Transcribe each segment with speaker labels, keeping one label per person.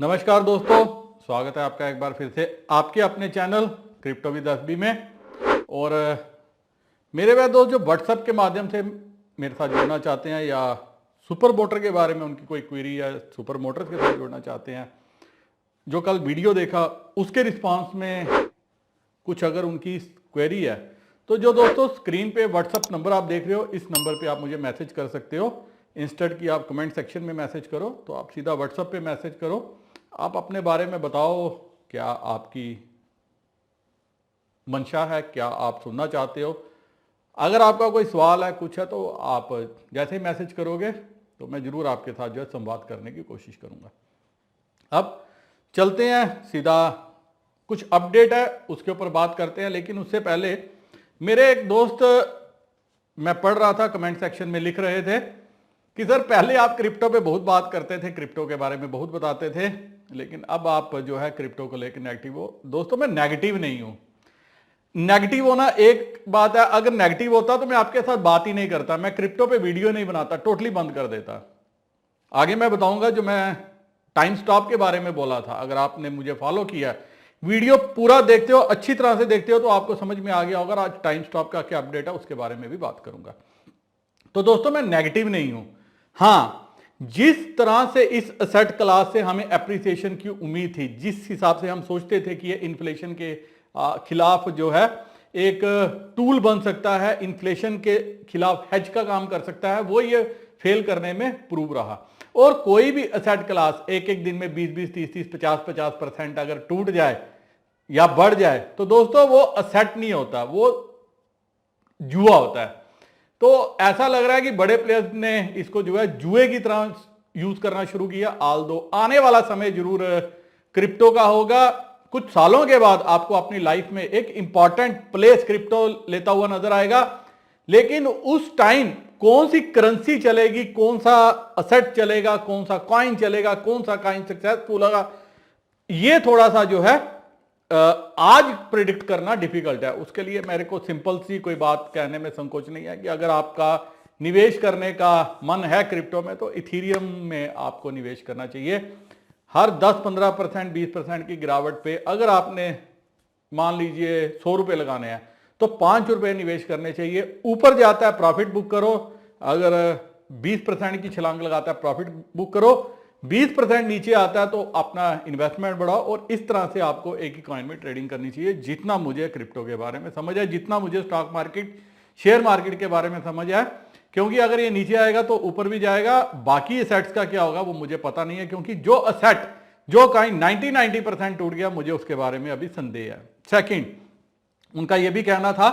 Speaker 1: नमस्कार दोस्तों, स्वागत है आपका एक बार फिर से आपके अपने चैनल क्रिप्टो विद एसबी में। और मेरे वह दोस्त जो व्हाट्सएप के माध्यम से मेरे साथ जुड़ना चाहते हैं या सुपर मोटर के बारे में उनकी कोई क्वेरी या सुपर मोटर्स के साथ जुड़ना चाहते हैं, जो कल वीडियो देखा उसके रिस्पांस में कुछ अगर उनकी क्वेरी है तो जो दोस्तों स्क्रीन पे व्हाट्सएप नंबर आप देख रहे हो, इस नंबर पे आप मुझे मैसेज कर सकते हो। इंस्टेड कि आप कमेंट सेक्शन में मैसेज करो तो आप सीधा व्हाट्सएप पे मैसेज करो। आप अपने बारे में बताओ, क्या आपकी मंशा है, क्या आप सुनना चाहते हो। अगर आपका कोई सवाल है, कुछ है, तो आप जैसे ही मैसेज करोगे तो मैं ज़रूर आपके साथ जो है संवाद करने की कोशिश करूँगा। अब चलते हैं, सीधा कुछ अपडेट है उसके ऊपर बात करते हैं। लेकिन उससे पहले मेरे एक दोस्त, मैं पढ़ रहा था, कमेंट सेक्शन में लिख रहे थे कि सर पहले आप क्रिप्टो पे बहुत बात करते थे, क्रिप्टो के बारे में बहुत बताते थे, लेकिन अब आप जो है क्रिप्टो को लेकर नेगेटिव हो। दोस्तों मैं नेगेटिव नहीं हूं। नेगेटिव होना एक बात है, अगर नेगेटिव होता तो मैं आपके साथ बात ही नहीं करता, मैं क्रिप्टो पे वीडियो नहीं बनाता, टोटली बंद कर देता। आगे मैं बताऊंगा जो मैं टाइम स्टॉप के बारे में बोला था। अगर आपने मुझे फॉलो किया, वीडियो पूरा देखते हो, अच्छी तरह से देखते हो, तो आपको समझ में आ गया होगा आज टाइम स्टॉप का क्या अपडेट है, उसके बारे में भी बात करूंगा। तो दोस्तों मैं नेगेटिव नहीं हूं। हाँ, जिस तरह से इस असेट क्लास से हमें एप्रिसिएशन की उम्मीद थी, जिस हिसाब से हम सोचते थे कि ये इन्फ्लेशन के खिलाफ जो है एक टूल बन सकता है, इन्फ्लेशन के खिलाफ हेज का काम कर सकता है, वो ये फेल करने में प्रूव रहा। और कोई भी असेट क्लास एक एक दिन में 20-20, 30-30, 50-50% अगर टूट जाए या बढ़ जाए तो दोस्तों वो असेट नहीं होता, वो जुआ होता है। तो ऐसा लग रहा है कि बड़े प्लेयर्स ने इसको जो है जुए की तरह यूज करना शुरू किया। आल्दो आने वाला समय जरूर क्रिप्टो का होगा। कुछ सालों के बाद आपको अपनी लाइफ में एक इंपॉर्टेंट प्लेस क्रिप्टो लेता हुआ नजर आएगा। लेकिन उस टाइम कौन सी करेंसी चलेगी, कौन सा असेट चलेगा, कौन सा कॉइन चलेगा, कौन सा कॉइन सक्सेसफुल होगा, ये थोड़ा सा जो है आज प्रिडिक्ट करना डिफिकल्ट है। उसके लिए मेरे को सिंपल सी कोई बात कहने में संकोच नहीं है कि अगर आपका निवेश करने का मन है क्रिप्टो में तो इथीरियम में आपको निवेश करना चाहिए। हर 10-15%, 20% की गिरावट पे अगर आपने मान लीजिए 100 रुपए लगाने हैं तो 5 रुपए निवेश करने चाहिए। ऊपर जाता है प्रॉफिट बुक करो, अगर 20% की छलांग लगाता है प्रॉफिट बुक करो, 20% नीचे आता है तो अपना इन्वेस्टमेंट बढ़ाओ। और इस तरह से आपको एक ही कॉइन में ट्रेडिंग करनी चाहिए। जितना मुझे क्रिप्टो के बारे में समझ है, जितना मुझे स्टॉक मार्केट, शेयर मार्केट के बारे में समझ है, क्योंकि अगर ये नीचे आएगा तो ऊपर भी जाएगा, बाकी एसेट्स का क्या होगा वो मुझे पता नहीं है। क्योंकि जो असेट, जो कॉइन 90% टूट गया, मुझे उसके बारे में अभी संदेह है। सेकंड, उनका यह भी कहना था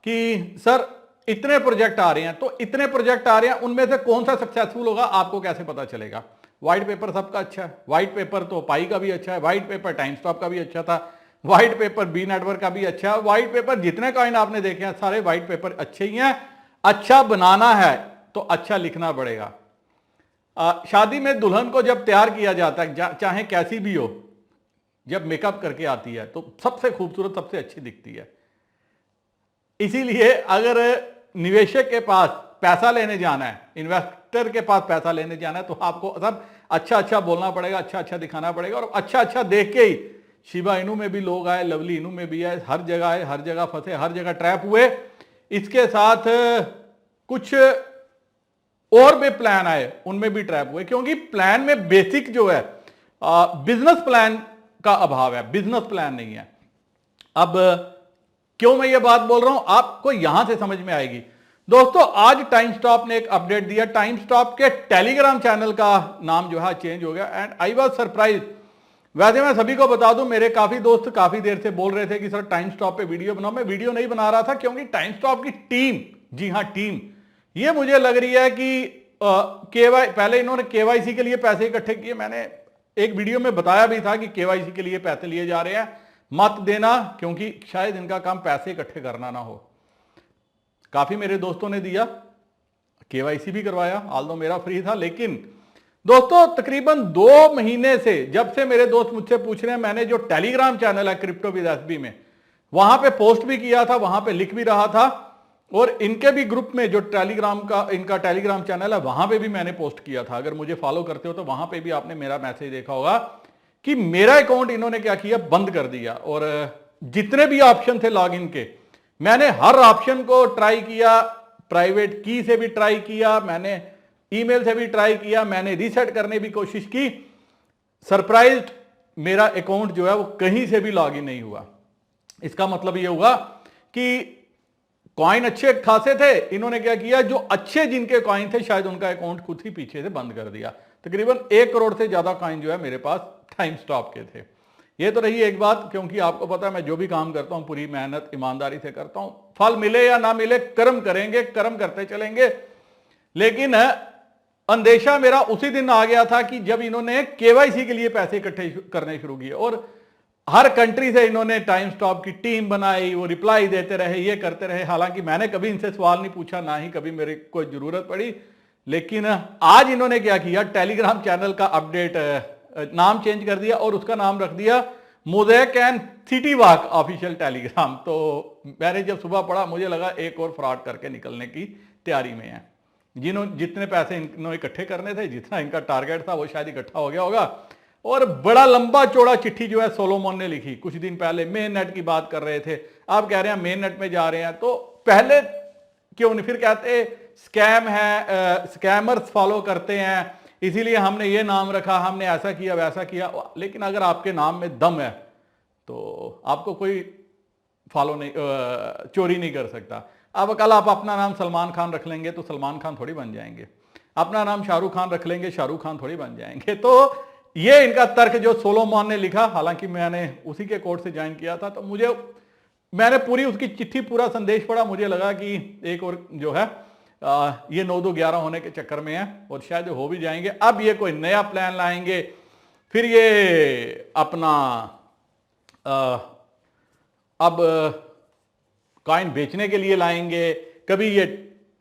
Speaker 1: कि सर इतने प्रोजेक्ट आ रहे हैं, तो इतने प्रोजेक्ट आ रहे हैं, उनमें से कौन सा सक्सेसफुल होगा आपको कैसे पता चलेगा। व्हाइट पेपर सबका अच्छा है, व्हाइट पेपर तो पाई का भी अच्छा है, व्हाइट पेपर टाइम स्टॉप का भी अच्छा था, व्हाइट पेपर बी नेटवर्क का भी अच्छा है, व्हाइट पेपर जितने कॉइन आपने देखे हैं सारे व्हाइट पेपर अच्छे ही हैं। अच्छा बनाना है तो अच्छा लिखना पड़ेगा। शादी में दुल्हन को जब तैयार किया जाता है, चाहे कैसी भी हो, जब मेकअप करके आती है तो सबसे खूबसूरत, सबसे अच्छी दिखती है। इसीलिए अगर निवेशक के पास पैसा लेने जाना है, इन्वेस्टर के पास पैसा लेने जाना है, तो आपको सब अच्छा अच्छा बोलना पड़ेगा, अच्छा अच्छा दिखाना पड़ेगा। और अच्छा अच्छा देख के ही शिबा इनू में भी लोग आए, लवली इनू में भी आए, हर जगह आए, हर जगह फंसे, हर जगह ट्रैप हुए। इसके साथ कुछ और भी प्लान आए, उनमें भी ट्रैप हुए। क्योंकि प्लान में बेसिक जो है बिजनेस प्लान का अभाव है, बिजनेस प्लान नहीं है। अब क्यों मैं ये बात बोल रहा हूं, आपको यहां से समझ में आएगी। दोस्तों आज टाइम स्टॉप ने एक अपडेट दिया। टाइम स्टॉप के टेलीग्राम चैनल का नाम जो है चेंज हो गया एंड आई वाज सरप्राइज। वैसे मैं सभी को बता दूं, मेरे काफी दोस्त काफी देर से बोल रहे थे कि सर टाइम स्टॉप पे वीडियो बनाओ। मैं वीडियो नहीं बना रहा था क्योंकि टाइम स्टॉप की टीम, जी हां टीम, ये मुझे लग रही है कि पहले इन्होंने केवाईसी के लिए पैसे इकट्ठे किए। मैंने एक वीडियो में बताया भी था कि केवाईसी के लिए पैसे लिए जा रहे हैं, मत देना, क्योंकि शायद इनका काम पैसे इकट्ठे करना ना हो। काफी मेरे दोस्तों ने दिया, केवाईसी भी करवाया, आल्दो मेरा फ्री था। लेकिन दोस्तों तकरीबन 2 महीने से, जब से मेरे दोस्त मुझसे पूछ रहे हैं, मैंने जो टेलीग्राम चैनल है क्रिप्टो विद एसबी में, वहां पे पोस्ट भी किया था, वहां पे लिख भी रहा था, और इनके भी ग्रुप में जो टेलीग्राम का, इनका टेलीग्राम चैनल है, वहां पे भी मैंने पोस्ट किया था। अगर मुझे फॉलो करते हो तो वहां पे भी आपने मेरा मैसेज देखा होगा कि मेरा अकाउंट इन्होंने क्या किया, बंद कर दिया। और जितने भी ऑप्शन थे लॉगिन के, मैंने हर ऑप्शन को ट्राई किया, प्राइवेट की से भी ट्राई किया, मैंने ईमेल से भी ट्राई किया, मैंने रीसेट करने की कोशिश की। सरप्राइज्ड, मेरा अकाउंट जो है वो कहीं से भी लॉगिन नहीं हुआ। इसका मतलब ये हुआ कि कॉइन अच्छे खासे थे, इन्होंने क्या किया, जो अच्छे जिनके कॉइन थे शायद उनका अकाउंट खुद ही पीछे से बंद कर दिया। तकरीबन 1 करोड़ से ज्यादा कॉइन जो है मेरे पास टाइम स्टॉप के थे। ये तो रही एक बात, क्योंकि आपको पता है मैं जो भी काम करता हूं पूरी मेहनत ईमानदारी से करता हूं, फल मिले या ना मिले कर्म करेंगे, कर्म करते चलेंगे। लेकिन अंदेशा मेरा उसी दिन आ गया था कि जब इन्होंने केवाईसी के लिए पैसे इकट्ठे करने शुरू किए और हर कंट्री से इन्होंने टाइम स्टॉप की टीम बनाई, वो रिप्लाई देते रहे, ये करते रहे। हालांकि मैंने कभी इनसे सवाल नहीं पूछा, ना ही कभी मेरे कोई जरूरत पड़ी। लेकिन आज इन्होंने क्या किया, टेलीग्राम चैनल का अपडेट, नाम चेंज कर दिया और उसका नाम रख दिया mosaic and city walk official Telegram. तो मैंने जब सुबह पढ़ा मुझे लगा एक और फ्रॉड करके निकलने की तैयारी में है। जितने पैसे इन्होंने इकट्ठे करने थे, जितना इनका टारगेट था, वो शायद इकट्ठा हो गया होगा। और बड़ा लंबा चौड़ा चिट्ठी जो है सोलोमन ने लिखी। कुछ दिन पहले मेन नेट की बात कर रहे थे, आप कह रहे हैं मेन नेट में जा रहे हैं, तो पहले क्यों नहीं, फिर कहते स्कैम है, स्कैमर्स फॉलो करते हैं, इसीलिए हमने ये नाम रखा, हमने ऐसा किया वैसा किया। लेकिन अगर आपके नाम में दम है तो आपको कोई फॉलो नहीं, चोरी नहीं कर सकता। अब कल आप अपना नाम सलमान खान रख लेंगे तो सलमान खान थोड़ी बन जाएंगे, अपना नाम शाहरुख खान रख लेंगे, शाहरुख खान थोड़ी बन जाएंगे। तो ये इनका तर्क जो सोलोमन ने लिखा, हालांकि मैंने उसी के कोर्ट से ज्वाइन किया था, तो मैंने पूरी उसकी चिट्ठी, पूरा संदेश पढ़ा। मुझे लगा कि एक और जो है ये 9-2-11 होने के चक्कर में है और शायद हो भी जाएंगे। अब ये कोई नया प्लान लाएंगे, फिर ये अपना अब कॉइन बेचने के लिए लाएंगे। कभी ये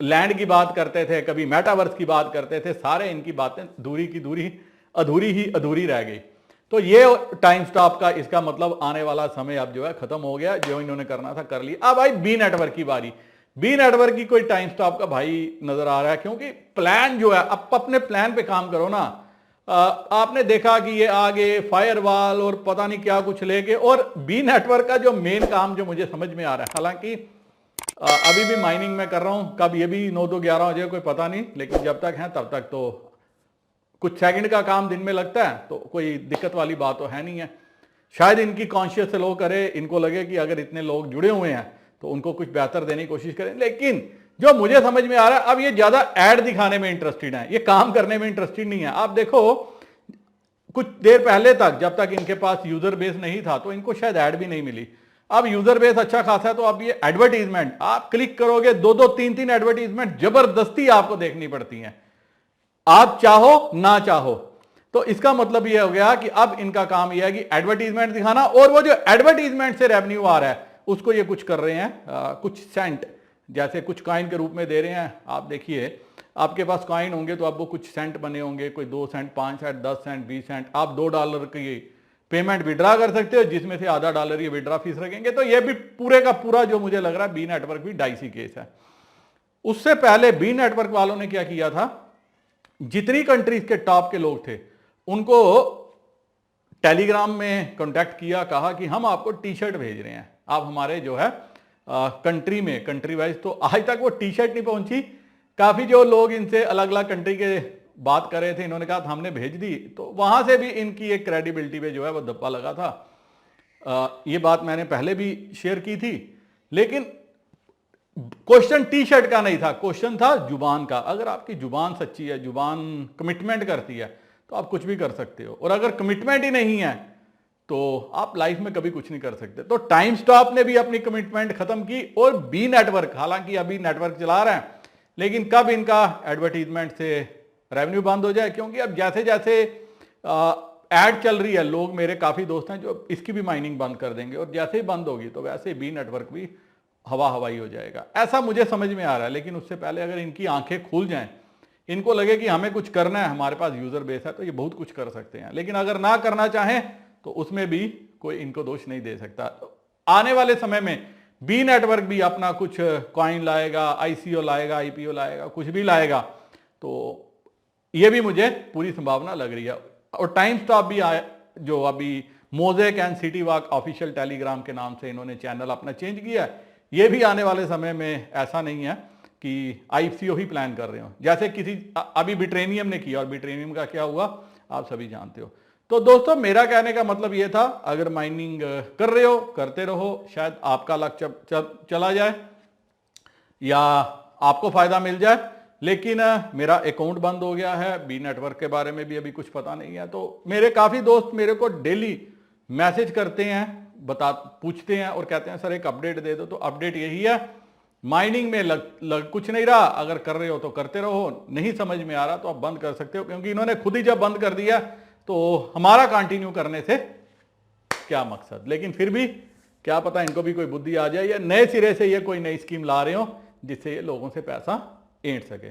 Speaker 1: लैंड की बात करते थे, कभी मेटावर्स की बात करते थे। सारे इनकी बातें दूरी की दूरी, अधूरी ही अधूरी रह गई। तो ये टाइम स्टॉप का, इसका मतलब आने वाला समय अब जो है खत्म हो गया। जो इन्होंने करना था कर लिया। अब भाई बी नेटवर्क की बारी। बी नेटवर्क की कोई टाइम स्टॉप का भाई नजर आ रहा है, क्योंकि प्लान जो है, अब अपने प्लान पे काम करो ना। आपने देखा कि ये आगे फायरवॉल और पता नहीं क्या कुछ लेके, और बी नेटवर्क का जो मेन काम जो मुझे समझ में आ रहा है, हालांकि अभी भी माइनिंग में कर रहा हूं, कब ये भी 9-2-11 हो जाए कोई पता नहीं, लेकिन जब तक है तब तक तो कुछ सेकंड का काम दिन में लगता है, तो कोई दिक्कत वाली बात तो है नहीं है। शायद इनकी कॉन्शियस से लोग करे, इनको लगे कि अगर इतने लोग जुड़े हुए हैं तो उनको कुछ बेहतर देने की कोशिश करें। लेकिन जो मुझे समझ में आ रहा है, अब ये ज्यादा ऐड दिखाने में इंटरेस्टेड है, ये काम करने में इंटरेस्टेड नहीं है। आप देखो कुछ देर पहले तक, जब तक इनके पास यूजर बेस नहीं था, तो इनको शायद ऐड भी नहीं मिली। अब यूजर बेस अच्छा खासा है, तो अब ये एडवर्टीजमेंट आप क्लिक करोगे, 2-2, 3-3 एडवर्टीजमेंट जबरदस्ती आपको देखनी पड़ती हैं, आप चाहो ना चाहो। तो इसका मतलब यह हो गया कि अब इनका काम यह है कि एडवर्टीजमेंट दिखाना, और वो जो एडवर्टीजमेंट से रेवेन्यू आ रहा है उसको ये कुछ कर रहे हैं, कुछ सेंट जैसे कुछ कॉइन के रूप में दे रहे हैं। आप देखिए, आपके पास कॉइन होंगे तो अब वो कुछ सेंट बने होंगे, कोई 2 सेंट, 5 सेंट, 10 सेंट, 20 सेंट। आप $2 की पेमेंट विड्रा कर सकते हो, जिसमें से आधा $1 ये विड्रा फीस रखेंगे। तो ये भी पूरे का पूरा जो मुझे लग रहा है बी नेटवर्क भी डाइसी केस है। उससे पहले बी नेटवर्क वालों ने क्या किया था, जितनी कंट्रीज के टॉप के लोग थे उनको टेलीग्राम में कांटेक्ट किया, कहा कि हम आपको टी शर्ट भेज रहे हैं, आप हमारे जो है कंट्री में, कंट्री वाइज। तो आज तक वो टी शर्ट नहीं पहुंची। काफी जो लोग इनसे अलग अलग कंट्री के बात कर रहे थे, इन्होंने कहा हमने भेज दी, तो वहां से भी इनकी एक क्रेडिबिलिटी पे जो है वो धब्बा लगा था। ये बात मैंने पहले भी शेयर की थी। लेकिन क्वेश्चन टी शर्ट का नहीं था, क्वेश्चन था जुबान का। अगर आपकी जुबान सच्ची है, जुबान कमिटमेंट करती है, तो आप कुछ भी कर सकते हो। और अगर कमिटमेंट ही नहीं है तो आप लाइफ में कभी कुछ नहीं कर सकते। तो टाइम स्टॉप ने भी अपनी कमिटमेंट खत्म की, और बी नेटवर्क, हालांकि अभी नेटवर्क चला रहे हैं, लेकिन कब इनका एडवर्टीजमेंट से रेवेन्यू बंद हो जाए, क्योंकि अब जैसे जैसे ऐड चल रही है, लोग मेरे काफी दोस्त हैं जो इसकी भी माइनिंग बंद कर देंगे, और जैसे ही बंद होगी तो वैसे ही बी नेटवर्क भी हवाई हो जाएगा, ऐसा मुझे समझ में आ रहा है। लेकिन उससे पहले अगर इनकी आंखें खुल जाएं, इनको लगे कि हमें कुछ करना है, हमारे पास यूजर बेस है, तो ये बहुत कुछ कर सकते हैं। लेकिन अगर ना करना चाहें तो उसमें भी कोई इनको दोष नहीं दे सकता। आने वाले समय में बी नेटवर्क भी अपना कुछ कॉइन लाएगा, आईसीओ लाएगा, आईपीओ लाएगा, कुछ भी लाएगा, तो ये भी मुझे पूरी संभावना लग रही है। और टाइम स्टॉप भी जो अभी mosaic and city walk official Telegram के नाम से इन्होंने चैनल अपना चेंज किया है, ये भी आने वाले समय में ऐसा नहीं है कि ICO ही प्लान कर रहे हो, जैसे किसी अभी बिट्रेनियम ने किया, और बिट्रेनियम का क्या हुआ आप सभी जानते हो। तो दोस्तों मेरा कहने का मतलब ये था, अगर माइनिंग कर रहे हो करते रहो, शायद आपका लक चला जाए या आपको फायदा मिल जाए, लेकिन मेरा अकाउंट बंद हो गया है, बी नेटवर्क के बारे में भी अभी कुछ पता नहीं है। तो मेरे काफ़ी दोस्त मेरे को डेली मैसेज करते हैं, पूछते हैं और कहते हैं सर एक अपडेट दे दो। तो अपडेट यही है, माइनिंग में कुछ नहीं रहा, अगर कर रहे हो तो करते रहो, नहीं समझ में आ रहा तो आप बंद कर सकते हो, क्योंकि इन्होंने खुद ही जब बंद कर दिया तो हमारा कंटिन्यू करने से क्या मकसद। लेकिन फिर भी क्या पता इनको भी कोई बुद्धि आ जाए या नए सिरे से ये कोई नई स्कीम ला रहे हो जिससे ये लोगों से पैसा ऐंठ सके।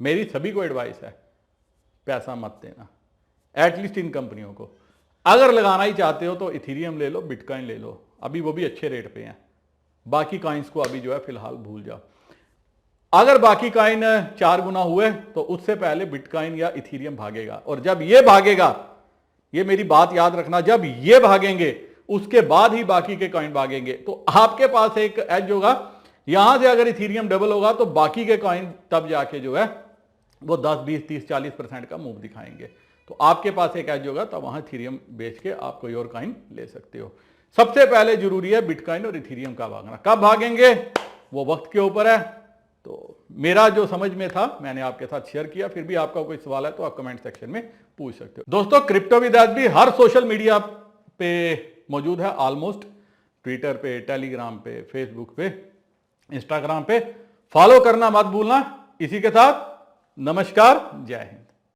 Speaker 1: मेरी सभी को एडवाइस है, पैसा मत देना एटलीस्ट इन कंपनियों को। अगर लगाना ही चाहते हो तो इथीरियम ले लो, बिटकॉइन ले लो, अभी वो भी अच्छे रेट पे हैं। बाकी कॉइन्स को अभी जो है फिलहाल भूल जाओ। अगर बाकी कॉइन 4 गुना हुए तो उससे पहले बिटकॉइन या इथीरियम भागेगा, और जब ये भागेगा, ये मेरी बात याद रखना, जब ये भागेंगे उसके बाद ही बाकी के कॉइन भागेंगे। तो आपके पास एक एज होगा, यहां से अगर इथीरियम डबल होगा तो बाकी के कॉइन तब जाके जो है वो 10, 20, 30, 40% का मूव दिखाएंगे। तो आपके पास एक एज होगा, तब वहां इथीरियम बेच के आप कोई और कॉइन ले सकते हो। सबसे पहले जरूरी है बिटकॉइन और इथीरियम का भागना। कब भागेंगे वो वक्त के ऊपर है। तो मेरा जो समझ में था मैंने आपके साथ शेयर किया। फिर भी आपका कोई सवाल है तो आप कमेंट सेक्शन में पूछ सकते हो। दोस्तों crypto with SB her social media पे मौजूद है ऑलमोस्ट, ट्विटर पे, टेलीग्राम पे, फेसबुक पे, इंस्टाग्राम पे। फॉलो करना मत भूलना। इसी के साथ नमस्कार, जय हिंद।